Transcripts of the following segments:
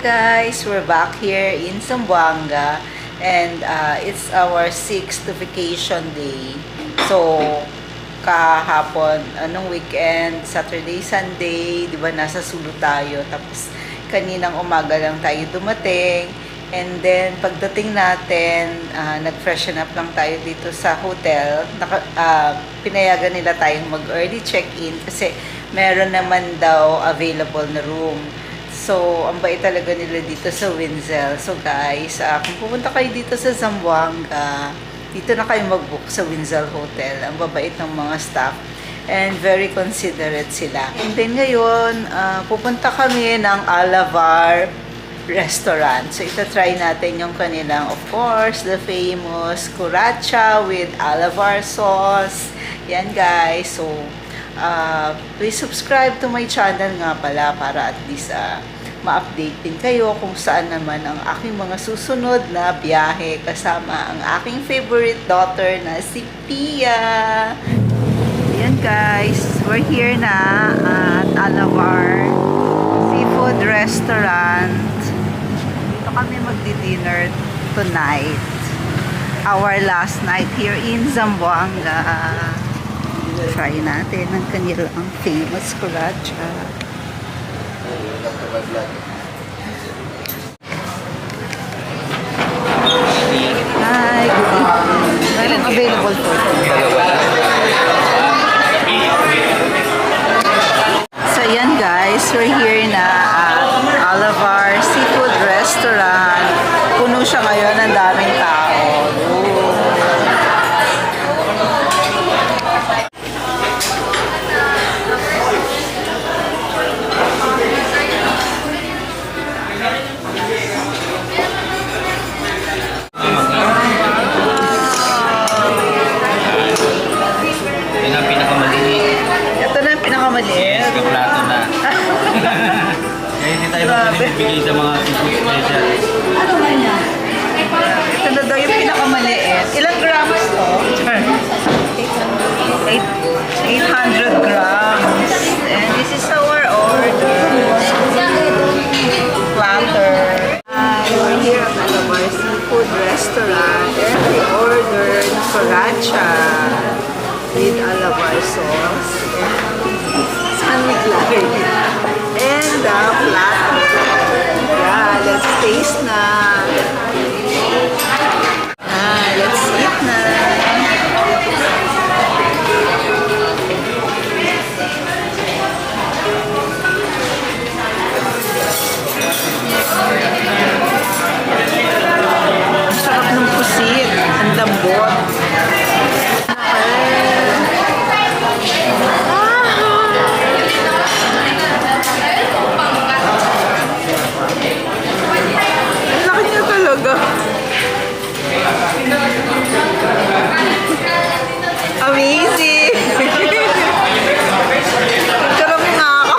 guys, we're back here in Zamboanga and it's our 6th vacation day. So, kahapon, anong weekend, Saturday, Sunday, di ba nasa Sulu tayo. Tapos, kaninang umaga lang tayo dumating. And then, pagdating natin, nag-freshen up lang tayo dito sa hotel. Pinayagan nila tayong mag-early check-in kasi meron naman daw available na room. So, ang bait talaga nila dito sa Windsel. So, guys, kung pupunta kayo dito sa Zamboanga, dito na kayo mag-book sa Windsel Hotel. Ang babait ng mga staff. And very considerate sila. And then ngayon, pupunta kami ng Alavar Restaurant. So, itatry natin yung kanilang, of course, the famous Cucaracha with Alavar sauce. Yan, guys. So, please subscribe to my channel nga pala para at least ma-update din kayo kung saan naman ang aking mga susunod na biyahe kasama ang aking favorite daughter na si Pia. Ayan guys, we're here na at Alavar Seafood Restaurant. Dito kami magdi-dinner tonight. Our last night here in Zamboanga. Try natin ang kanilang famous Cucaracha. Hi, good evening. Meron available for so yan guys, we're here na at Alavar Seafood Restaurant. Puno siya ngayon, ang daming tao. Bigay sa mga special. Ano ba yan? Ito na daw yung pinakamaliit. Ilang grams to? 800 grams. And this is our order. Platter. We're here at Alavar Seafood Restaurant. And we ordered Cucaracha with Alavar sauce. Saan naglagay? And the platter. Yeah, let's taste na. Let's eat na. Ang sarap ng pusit. Ang lambot. Amazing! Karap na ako.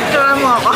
Karap mo ako.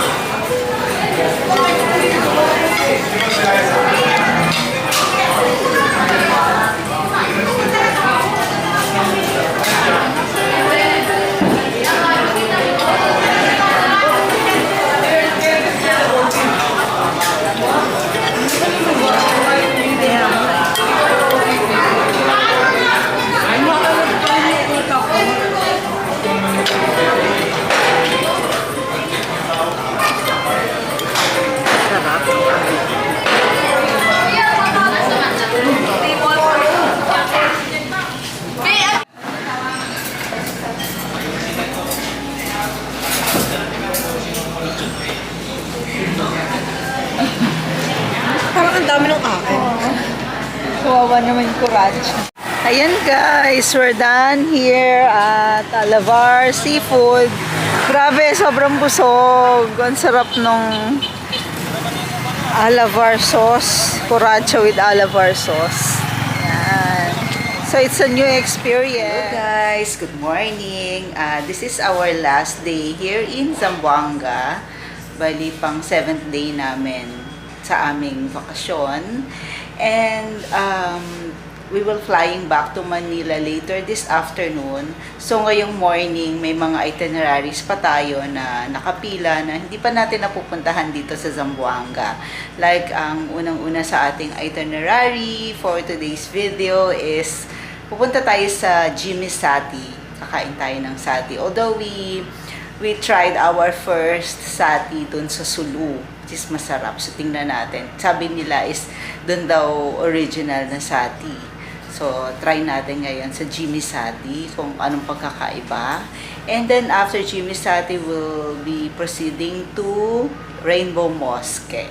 Parang ang dami ng akin. Kawawa naman yung Cucaracha. Ayan guys, we're done here at Alavar Seafood. Grabe, sobrang busog. Ang sarap nung Alavar sauce. Cucaracha with Alavar sauce. Ayan. So it's a new experience. Hello guys, good morning. This is our last day here in Zamboanga. Bali pang 7th day namin sa aming bakasyon. And we will flying back to Manila later this afternoon. So ngayong morning, may mga itineraries pa tayo na nakapila na hindi pa natin napupuntahan dito sa Zamboanga. Like, ang unang-una sa ating itinerary for today's video is pupunta tayo sa Jimmy Sati. Kakain tayo ng sati. Although we tried our first sati dun sa Sulu, which is masarap. So, tingnan natin. Sabi nila is dun daw original na sati. So, try natin ngayon sa Jimmy Sati kung anong pagkakaiba. And then, after Jimmy Sati, we'll be proceeding to Rainbow Mosque.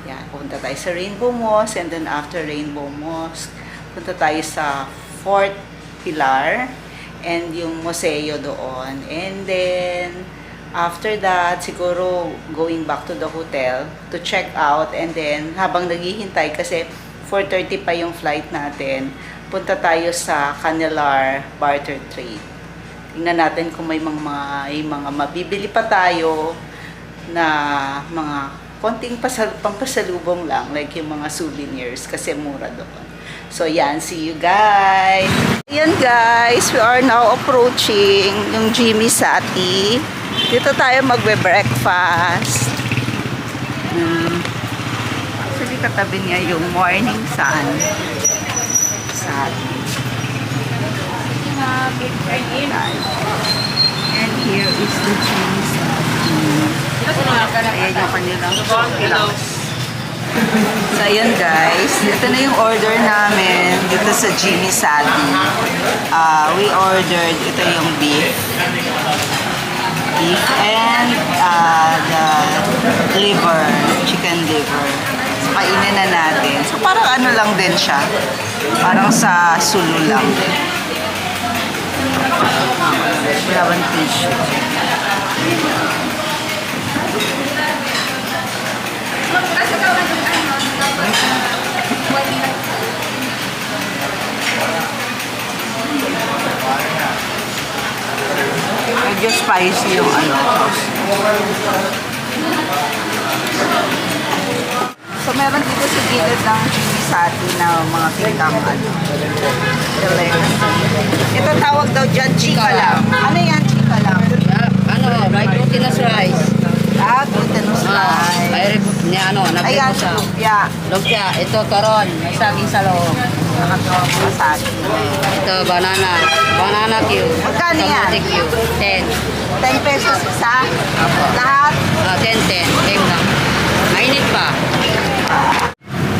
Yan, punta tayo sa Rainbow Mosque. And then, after Rainbow Mosque, punta tayo sa Fort Pilar and yung museo doon. And then, after that, siguro going back to the hotel to check out. And then, habang naghihintay kasi 4:30 pa yung flight natin, punta tayo sa Canelar Barter Trade. Tingnan natin kung may mga mabibili pa tayo na mga konting pampasalubong lang, like yung mga souvenirs kasi mura doon. So yan, see you guys! Ayan guys, we are now approaching yung Jimmy Sati. Dito tayo magbe-breakfast. Actually, katabi niya yung morning sun. Sati. And here is the Jimmy Sati. Ayan yung kanilang chocolate. So, ayan guys. Ito na yung order namin dito sa Jimmy Sati. We ordered, ito yung beef and the liver, chicken liver. So, kainin na natin. So, parang ano lang din siya. Parang sa Sulu lang. Wala bang tissue? Medyo spicy yung ano. So, meron dito sa gilid ng Jimmy Sati na mga tingkang ano. Ito tawag daw dyan, chika lang. Ano yan, chika lang? Right glutinous rice. Glutinous rice. Ay, nabili Ayan, ko sa lumpia. lumpia. Ito karon, may saging sa loob. Nakatawag ko sa akin. Ito banana. Banana cube. Magkano yan? Kamote cube. 10. 10 pesos isa. Lahat. 10. Same lang. Mainit pa.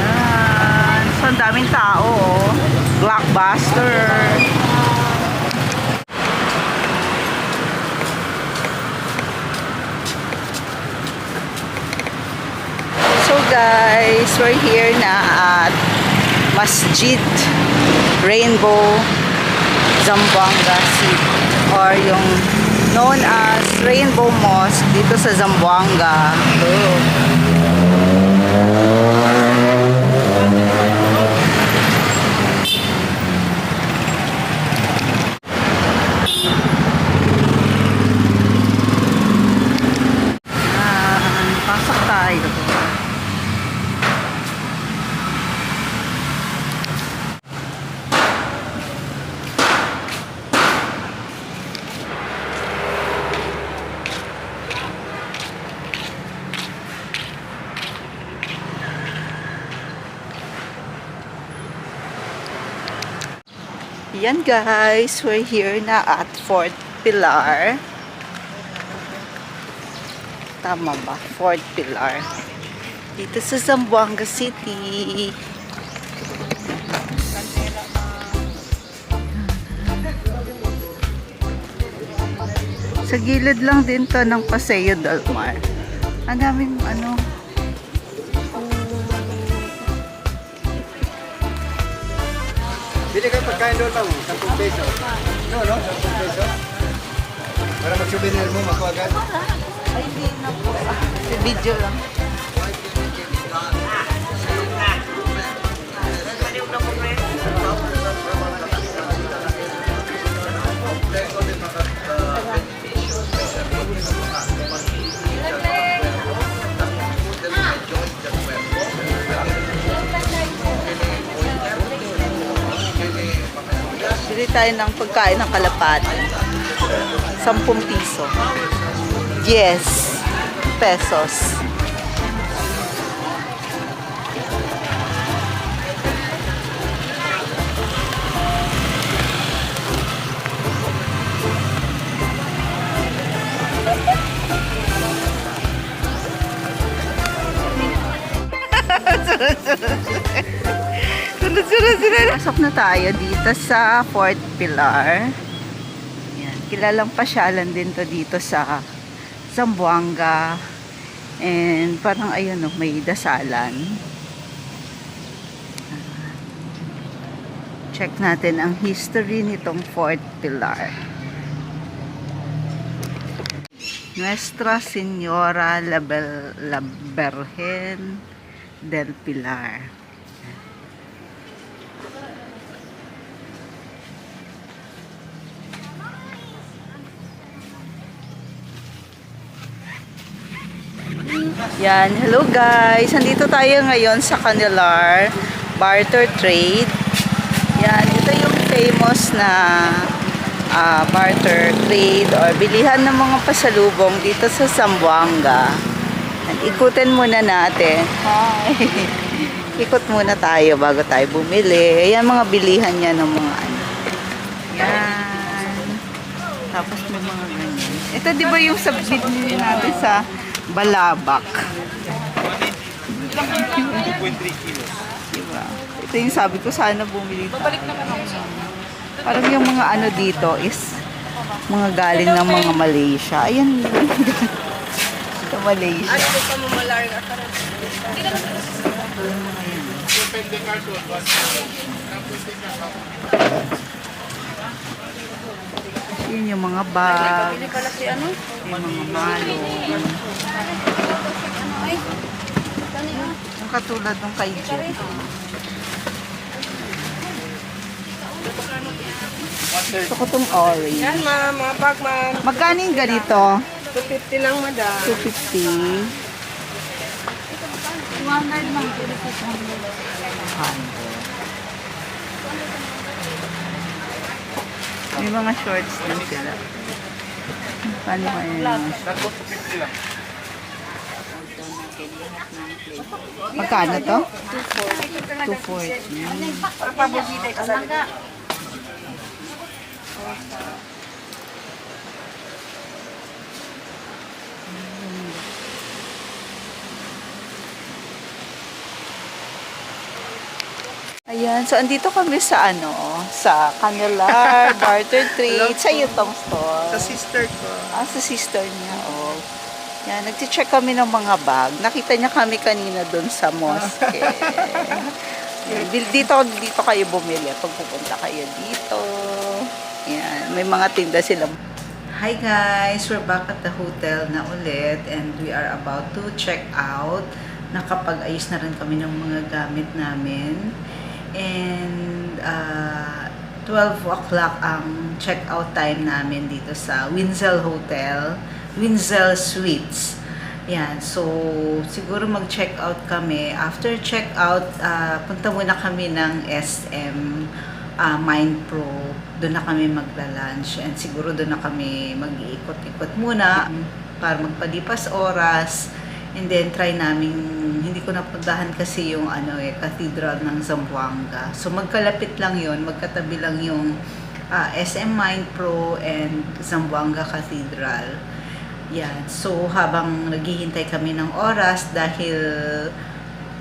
Yan. So, ang daming tao. Oh. Blockbuster. So guys, we're here na at Masjid Rainbow Zamboanga City, or yung known as Rainbow Mosque dito sa Zamboanga. Pasok tayo. Yan guys, we're here na at Fort Pilar. Tama ba? Fort Pilar. Dito sa Zamboanga City. Sa gilid lang din to ng Paseo del Mar. Ang daming ano. Bili kayo pagkain doon lang, 10 peso. No, 10 peso. Para mag-souvenir mo, magkuagad. Ay, hindi na po. Video lang. Bili tayo ng pagkain ng kalapati. 10 piso. Yes. Pesos. Sunod-sunod. Pasok na tayo dito sa Fort Pilar. Yan. Kilalang pasyalan din to dito sa Zamboanga. And parang ayun, no, may dasalan. Check natin ang history nitong Fort Pilar. Nuestra Señora la Virgen del Pilar. Yan, hello guys. Nandito tayo ngayon sa Candelar Barter Trade. Yan, ito yung famous na barter trade or bilihan ng mga pasalubong dito sa Zamboanga. Ikutin muna natin. Hi. Ikot muna tayo bago tayo bumili. Ayan mga bilihan niya ng mga ano. Yan. Tapos may mga ganyan. Ito di ba yung submit natin sa Balabak? 2.3 kilos. Diba? Ito yung sabi ko sana bumili tayo. Parang yung mga ano dito is mga galing ng mga Malaysia. Ayan. Ito Malaysia. Yun yung mga bag. Yung mga malo. Yung katulad ng kay Jen. Gusto ko itong orange. Yan, ma'am. Mga bag, ma'am. Magkano yung ganito? 250 lang, madam. 250. 200 lang. 100. May mga shorts din sila. Paano kaya yung Tapos 250 lang. magkano to? 240. Papabusita ka sa Ayan, so andito kami sa sa Candelar Barter Trade, sa Yutong store. Sa sister ko. Sa sister niya, oh. Yan, nag-check kami ng mga bag. Nakita niya kami kanina doon sa mosque. Yan, dito kayo bumili pag pupunta kayo dito. Yan, may mga tinda sila. Hi guys, we're back at the hotel na ulit and we are about to check out. Nakapag-ayos na rin kami ng mga gamit namin. And 12 o'clock ang check-out time namin dito sa Windsel Hotel, Windsel Suites. Yan, so siguro mag-check-out kami. After check-out, punta muna kami ng SM Mind Pro. Doon na kami magla-lunch and siguro doon na kami mag-iikot-ikot muna para magpalipas oras. And then try namin, hindi ko napuntahan kasi yung Cathedral ng Zamboanga. So magkalapit lang yon, magkatabi lang yung SM Mind Pro and Zamboanga Cathedral. Yan. So habang naghihintay kami ng oras dahil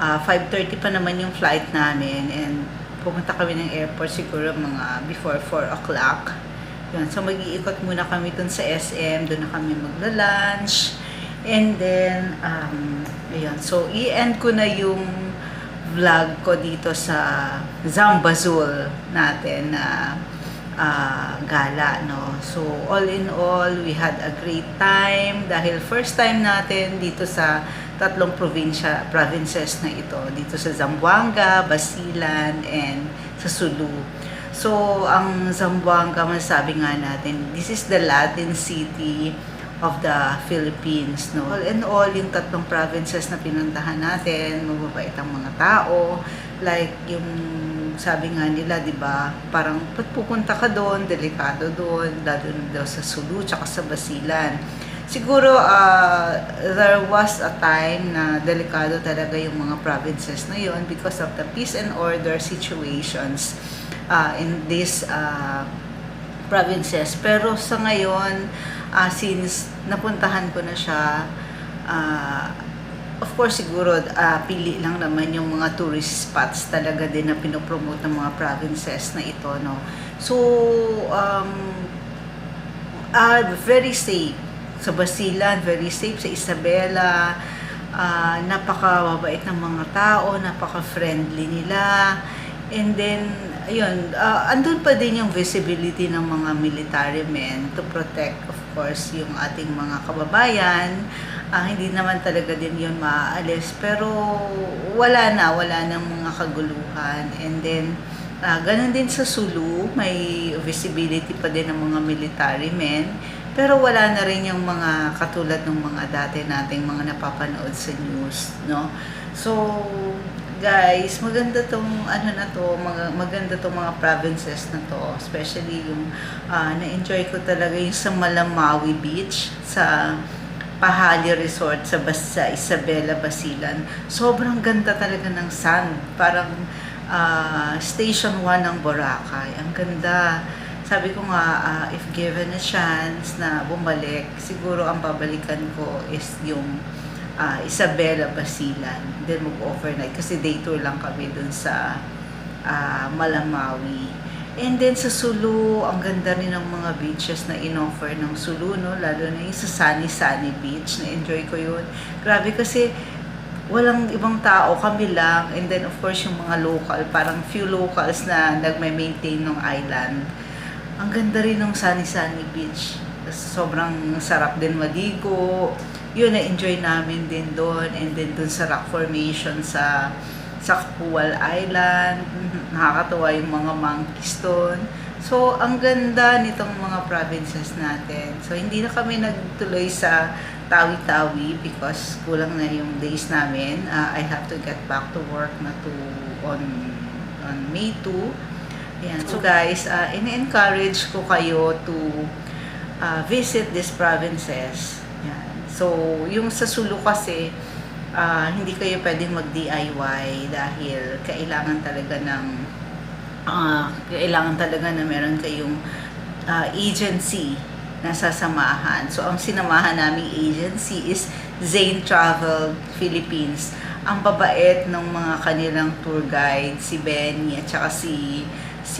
5:30 pa naman yung flight namin and pumunta kami ng airport siguro mga before 4 o'clock. Yan. So mag-iikot muna kami dun sa SM, doon na kami magla-lunch. And then, ayun. So, i-end ko na yung vlog ko dito sa Zambazul natin na gala, no? So, all in all, we had a great time dahil first time natin dito sa tatlong provinces na ito. Dito sa Zamboanga, Basilan, and sa Sulu. So, ang Zamboanga, masasabi nga natin, this is the Latin city of the Philippines, no? All in all, yung tatlong provinces na pinuntahan natin, mababait ang mga tao, like yung sabi nga nila, di ba, parang pag pupunta ka doon, delikado doon, lalo na daw sa Sulu, tsaka sa Basilan. Siguro, there was a time na delikado talaga yung mga provinces na yon because of the peace and order situations in these provinces. Pero sa ngayon, since napuntahan ko na siya, of course, siguro, pili lang naman yung mga tourist spots talaga din na pinopromote ng mga provinces na ito, no? So, very safe. Sa Basilan, very safe. Sa Isabela, napaka-mabait ng mga tao, napaka-friendly nila. And then, ayun, andun pa din yung visibility ng mga military men to protect, of course, yung ating mga kababayan. Hindi naman talaga din yun maaalis, pero wala nang mga kaguluhan. And then, ganun din sa Sulu, may visibility pa din ng mga military men, pero wala na rin yung mga katulad ng mga dati nating mga napapanood sa news, no? So, guys, maganda tong maganda tong mga provinces na to, especially yung na-enjoy ko talaga yung sa Malamawi Beach, sa Pahali Resort sa Isabela, Basilan. Sobrang ganda talaga ng sand. Parang Station 1 ng Boracay. Ang ganda. Sabi ko nga, if given a chance na bumalik, siguro ang babalikan ko is yung Isabela, Basilan. Then mag-overnight. Kasi day tour lang kami dun sa Malamawi. And then sa Sulu, ang ganda rin ng mga beaches na in-offer ng Sulu, no? Lalo na yung sa Sunny Beach, na-enjoy ko yun. Grabe kasi walang ibang tao, kami lang. And then of course yung mga local, parang few locals na nagme-maintain ng island. Ang ganda rin ng Sunny Beach. Sobrang sarap din maligo. Yun, na-enjoy namin din doon. And then doon sa rock formation sa Kapual Island, nakakatuwa yung mga monkeys doon. So, ang ganda nitong mga provinces natin. So, hindi na kami nagtuloy sa Tawi-Tawi because kulang na yung days namin. I have to get back to work na on May 2. Ayan. So, guys, in-encourage ko kayo to visit these provinces. Ayan. So, yung sa Sulu kasi, hindi kayo pwedeng mag-DIY dahil kailangan talaga na meron kayong agency na sasamahan. So, ang sinamahan naming agency is Zane Travel Philippines. Ang babait ng mga kanilang tour guide, si Benny at saka si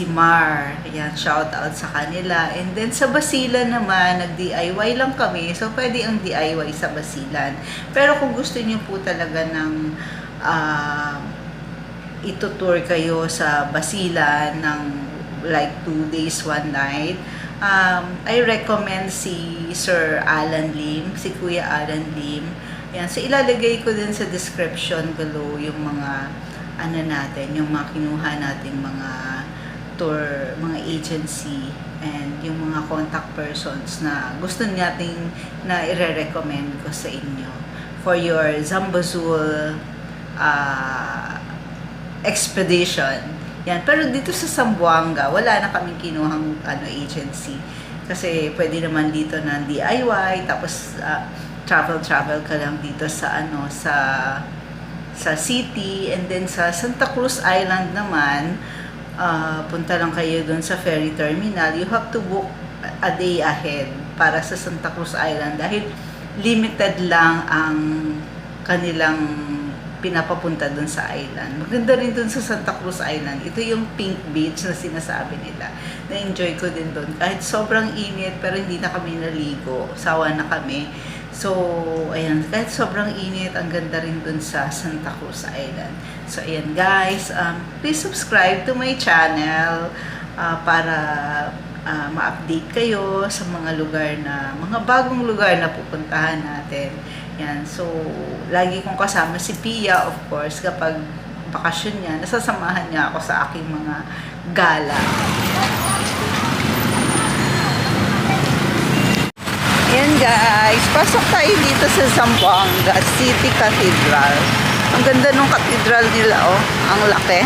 Mar. Ayan, shout out sa kanila. And then sa Basilan naman, nag-DIY lang kami. So, pwede ang DIY sa Basilan. Pero kung gusto niyo po talaga ng itutour kayo sa Basilan ng like 2 days, 1 night, I recommend si Sir Alan Lim, si Kuya Alan Lim. Ayan, so ilalagay ko din sa description below yung mga yung mga kinuha nating mga tour, mga agency, and yung mga contact persons na gusto nating na i-recommend ko sa inyo for your Zambazul expedition. Yan. Pero dito sa Zamboanga, wala na kaming kinuhang agency. Kasi pwede naman dito na DIY, tapos travel ka lang dito sa sa city, and then sa Santa Cruz Island naman, punta lang kayo doon sa ferry terminal. You have to book a day ahead para sa Santa Cruz Island dahil limited lang ang kanilang pinapapunta doon sa island. Maganda rin doon sa Santa Cruz Island. Ito yung Pink Beach na sinasabi nila. Na-enjoy ko din doon. Kahit sobrang init, pero hindi na kami naligo. Sawa na kami. So, ayan, kahit sobrang init, ang ganda rin dun sa Santa Cruz Island. So, ayan guys, please subscribe to my channel para ma-update kayo sa mga bagong lugar na pupuntahan natin. Yan, so, lagi kong kasama si Pia, of course, kapag bakasyon niya, nasasamahan niya ako sa aking mga gala. Ayan guys, pasok tayo dito sa Zamboanga City Cathedral. Ang ganda ng cathedral nila, oh. Ang laki.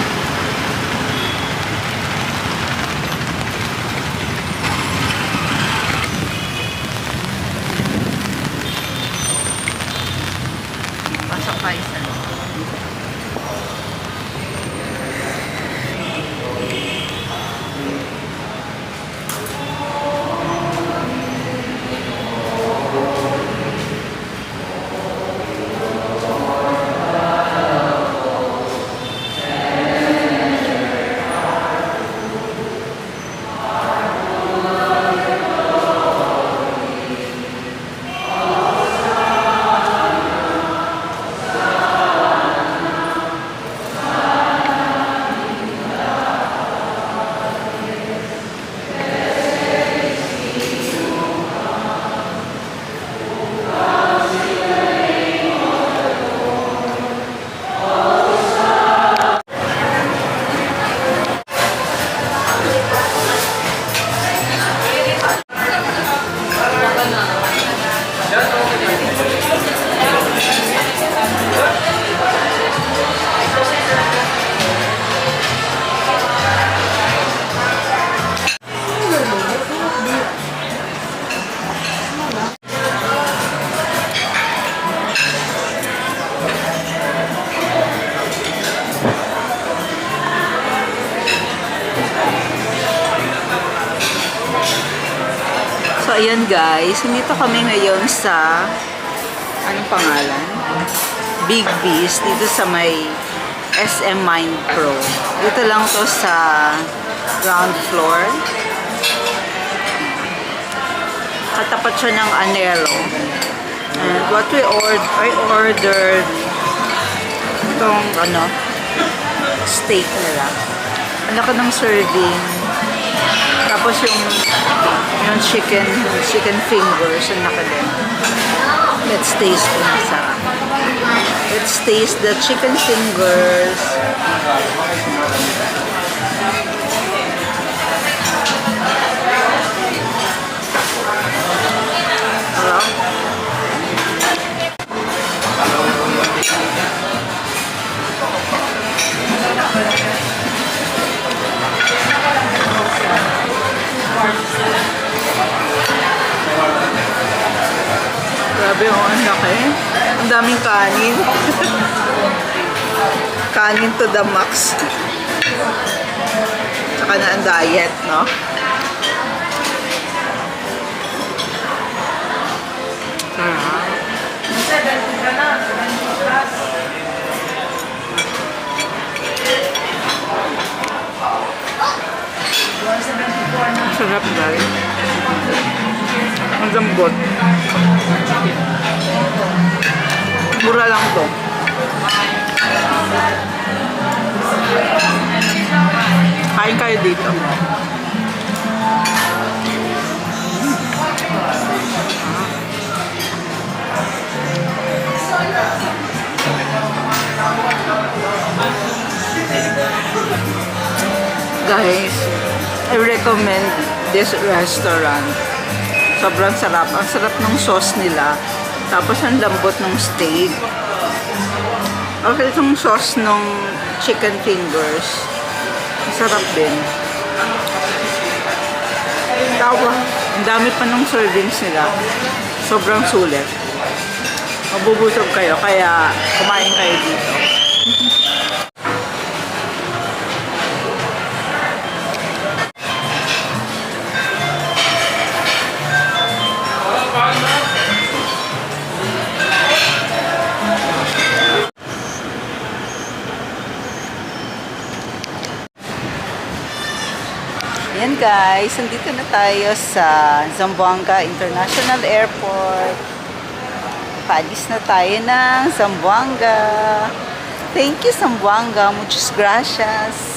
ayan guys, nandito kami ngayon sa, anong pangalan? Big Beast, dito sa may SM Mind Pro. Dito lang to sa ground floor. Katapat siya ng Anero. And what I ordered itong steak nila. Ang laki ng serving. Tapos yung chicken fingers, ang laki din. Let's taste kung masarap. Let's taste the chicken fingers. Sarap. Grabe, ang laki. Ang daming kanin. Kanin to the max. Tsaka na ang diet, no? Sarap, guys. Ang lambot. Mura lang to. Kain kayo dito. Guys, I recommend this restaurant. Sobrang sarap. Ang sarap ng sauce nila. Tapos ang lambot ng steak. Okay, itong sauce ng chicken fingers. Masarap din. Tawa. Ang dami pa ng servings nila. Sobrang sulit. Mabubusog kayo, kaya kumain kayo dito. Yan guys, nandito na tayo sa Zamboanga International Airport. Paalis na tayo ng Zamboanga. Thank you Zamboanga, muchas gracias.